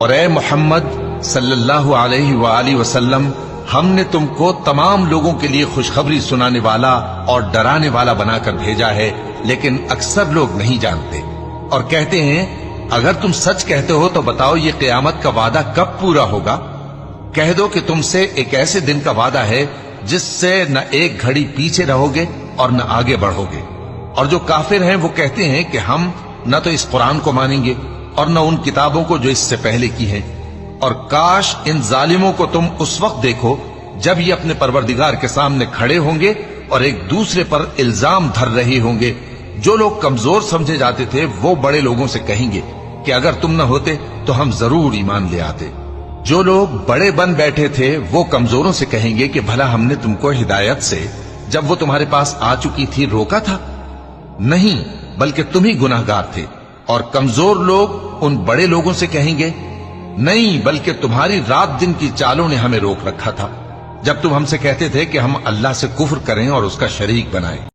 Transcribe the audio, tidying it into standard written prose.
اور اے محمد صلی اللہ علیہ وآلہ وسلم، ہم نے تم کو تمام لوگوں کے لیے خوشخبری سنانے والا اور ڈرانے والا بنا کر بھیجا ہے، لیکن اکثر لوگ نہیں جانتے اور کہتے ہیں اگر تم سچ کہتے ہو تو بتاؤ یہ قیامت کا وعدہ کب پورا ہوگا؟ کہہ دو کہ تم سے ایک ایسے دن کا وعدہ ہے جس سے نہ ایک گھڑی پیچھے رہو گے اور نہ آگے بڑھو گے۔ اور جو کافر ہیں وہ کہتے ہیں کہ ہم نہ تو اس قرآن کو مانیں گے اور نہ ان کتابوں کو جو اس سے پہلے کی ہیں، اور کاش ان ظالموں کو تم اس وقت دیکھو جب یہ اپنے پروردگار کے سامنے کھڑے ہوں گے اور ایک دوسرے پر الزام دھر رہے ہوں گے۔ جو لوگ کمزور سمجھے جاتے تھے وہ بڑے لوگوں سے کہیں گے کہ اگر تم نہ ہوتے تو ہم ضرور ایمان لے آتے۔ جو لوگ بڑے بن بیٹھے تھے وہ کمزوروں سے کہیں گے کہ بھلا ہم نے تم کو ہدایت سے جب وہ تمہارے پاس آ چکی تھی روکا تھا؟ نہیں، بلکہ تم ہی گناہگار تھے۔ اور کمزور لوگ ان بڑے لوگوں سے کہیں گے نہیں، بلکہ تمہاری رات دن کی چالوں نے ہمیں روک رکھا تھا جب تم ہم سے کہتے تھے کہ ہم اللہ سے کفر کریں اور اس کا شریک بنائیں۔